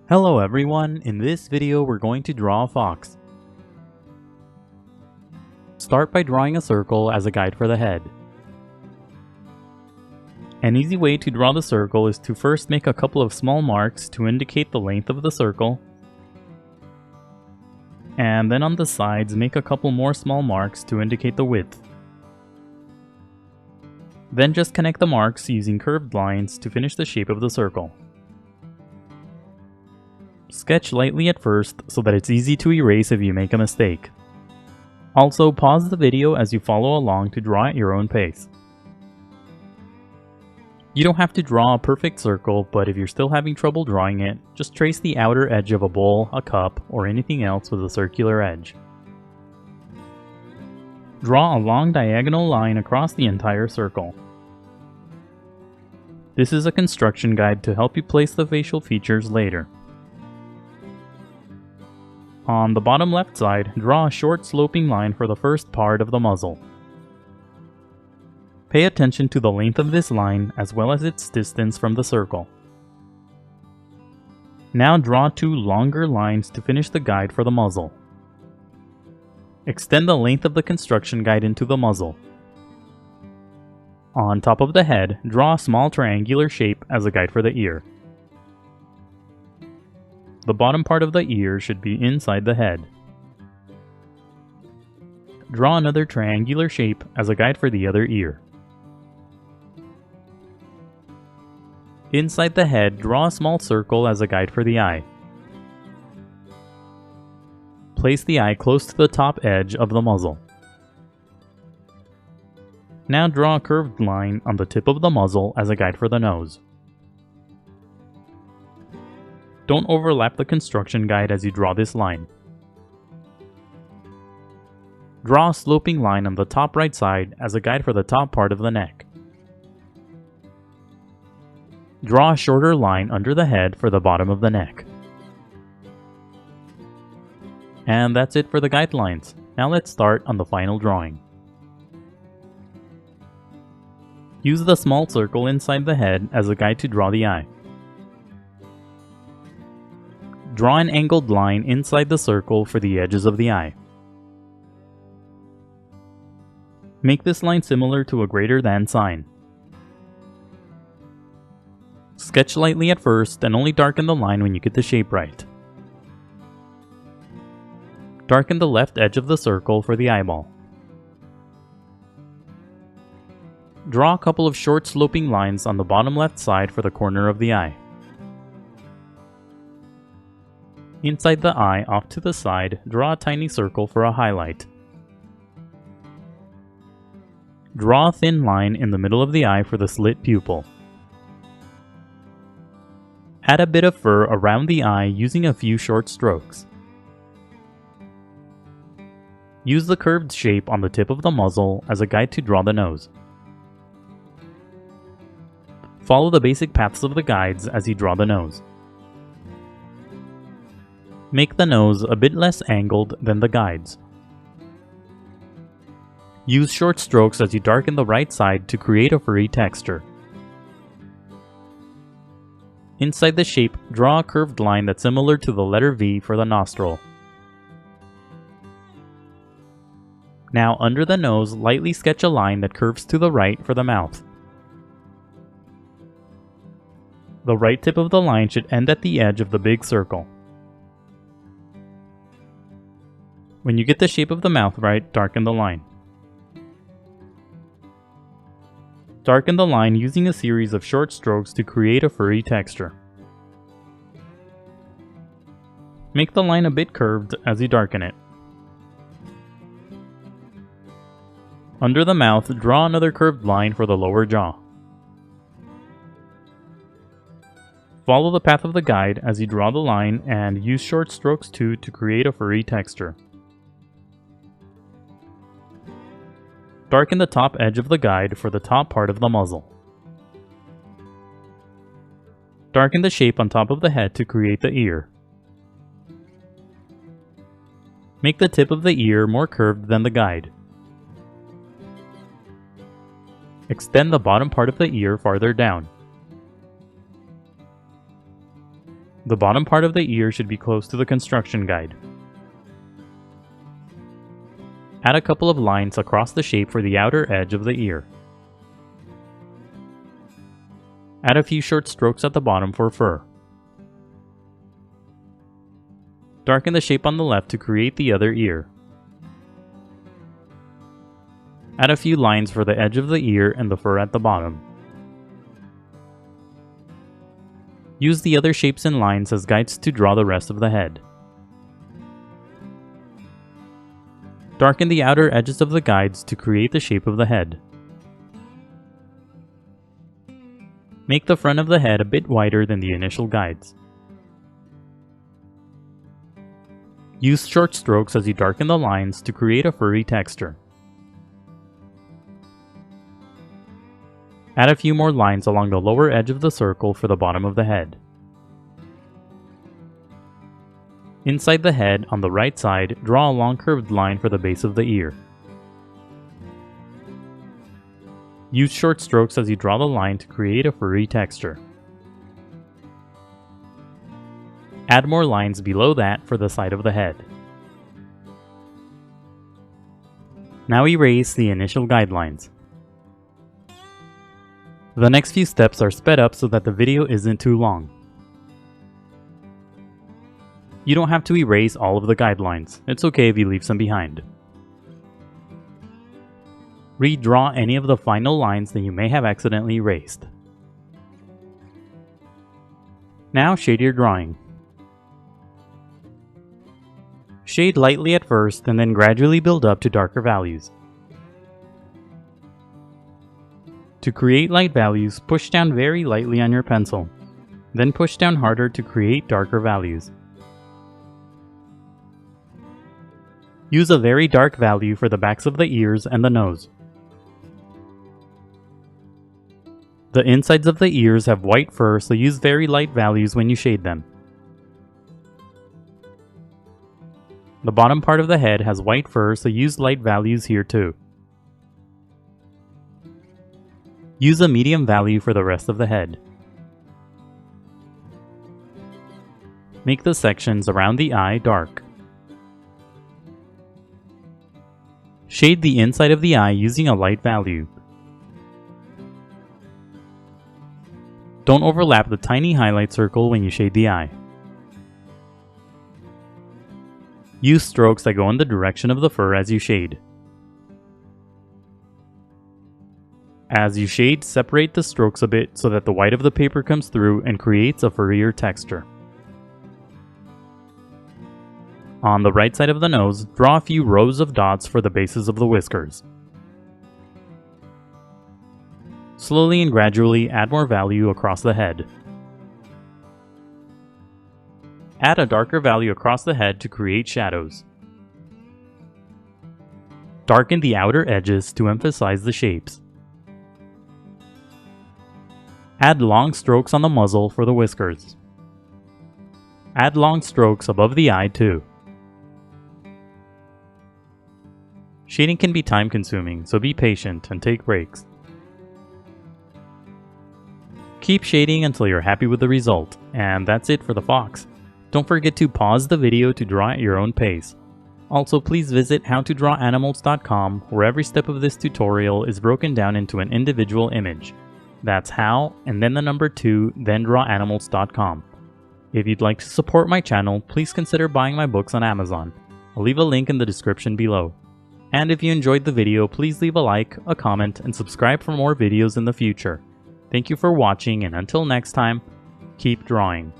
Hello everyone, in this video we're going to draw a fox. Start by drawing a circle as a guide for the head. An easy way to draw the circle is to first make a couple of small marks to indicate the length of the circle, and then on the sides make a couple more small marks to indicate the width. Then just connect the marks using curved lines to finish the shape of the circle. Sketch lightly at first so that it's easy to erase if you make a mistake. Also, pause the video as you follow along to draw at your own pace. You don't have to draw a perfect circle, but if you're still having trouble drawing it, just trace the outer edge of a bowl, a cup, or anything else with a circular edge. Draw a long diagonal line across the entire circle. This is a construction guide to help you place the facial features later. On the bottom left side, draw a short sloping line for the first part of the muzzle. Pay attention to the length of this line as well as its distance from the circle. Now draw two longer lines to finish the guide for the muzzle. Extend the length of the construction guide into the muzzle. On top of the head, draw a small triangular shape as a guide for the ear. The bottom part of the ear should be inside the head. Draw another triangular shape as a guide for the other ear. Inside the head, draw a small circle as a guide for the eye. Place the eye close to the top edge of the muzzle. Now draw a curved line on the tip of the muzzle as a guide for the nose. Don't overlap the construction guide as you draw this line. Draw a sloping line on the top right side as a guide for the top part of the neck. Draw a shorter line under the head for the bottom of the neck. And that's it for the guidelines. Now let's start on the final drawing. Use the small circle inside the head as a guide to draw the eye. Draw an angled line inside the circle for the edges of the eye. Make this line similar to a greater than sign. Sketch lightly at first and only darken the line when you get the shape right. Darken the left edge of the circle for the eyeball. Draw a couple of short sloping lines on the bottom left side for the corner of the eye. Inside the eye, off to the side, draw a tiny circle for a highlight. Draw a thin line in the middle of the eye for the slit pupil. Add a bit of fur around the eye using a few short strokes. Use the curved shape on the tip of the muzzle as a guide to draw the nose. Follow the basic paths of the guides as you draw the nose. Make the nose a bit less angled than the guides. Use short strokes as you darken the right side to create a furry texture. Inside the shape, draw a curved line that's similar to the letter V for the nostril. Now under the nose, lightly sketch a line that curves to the right for the mouth. The right tip of the line should end at the edge of the big circle. When you get the shape of the mouth right, darken the line. Darken the line using a series of short strokes to create a furry texture. Make the line a bit curved as you darken it. Under the mouth, draw another curved line for the lower jaw. Follow the path of the guide as you draw the line and use short strokes too to create a furry texture. Darken the top edge of the guide for the top part of the muzzle. Darken the shape on top of the head to create the ear. Make the tip of the ear more curved than the guide. Extend the bottom part of the ear farther down. The bottom part of the ear should be close to the construction guide. Add a couple of lines across the shape for the outer edge of the ear. Add a few short strokes at the bottom for fur. Darken the shape on the left to create the other ear. Add a few lines for the edge of the ear and the fur at the bottom. Use the other shapes and lines as guides to draw the rest of the head. Darken the outer edges of the guides to create the shape of the head. Make the front of the head a bit wider than the initial guides. Use short strokes as you darken the lines to create a furry texture. Add a few more lines along the lower edge of the circle for the bottom of the head. Inside the head, on the right side, draw a long curved line for the base of the ear. Use short strokes as you draw the line to create a furry texture. Add more lines below that for the side of the head. Now erase the initial guidelines. The next few steps are sped up so that the video isn't too long. You don't have to erase all of the guidelines. It's okay if you leave some behind. Redraw any of the final lines that you may have accidentally erased. Now shade your drawing. Shade lightly at first and then gradually build up to darker values. To create light values, push down very lightly on your pencil, then push down harder to create darker values. Use a very dark value for the backs of the ears and the nose. The insides of the ears have white fur, so use very light values when you shade them. The bottom part of the head has white fur, so use light values here too. Use a medium value for the rest of the head. Make the sections around the eye dark. Shade the inside of the eye using a light value. Don't overlap the tiny highlight circle when you shade the eye. Use strokes that go in the direction of the fur as you shade. As you shade, separate the strokes a bit so that the white of the paper comes through and creates a furrier texture. On the right side of the nose, draw a few rows of dots for the bases of the whiskers. Slowly and gradually add more value across the head. Add a darker value across the head to create shadows. Darken the outer edges to emphasize the shapes. Add long strokes on the muzzle for the whiskers. Add long strokes above the eye too. Shading can be time consuming, so be patient and take breaks. Keep shading until you're happy with the result, and that's it for the fox. Don't forget to pause the video to draw at your own pace. Also, please visit howtodrawanimals.com, where every step of this tutorial is broken down into an individual image. That's how, and then the number 2, then drawanimals.com. If you'd like to support my channel, please consider buying my books on Amazon. I'll leave a link in the description below. And if you enjoyed the video, please leave a like, a comment, and subscribe for more videos in the future. Thank you for watching, and until next time, keep drawing.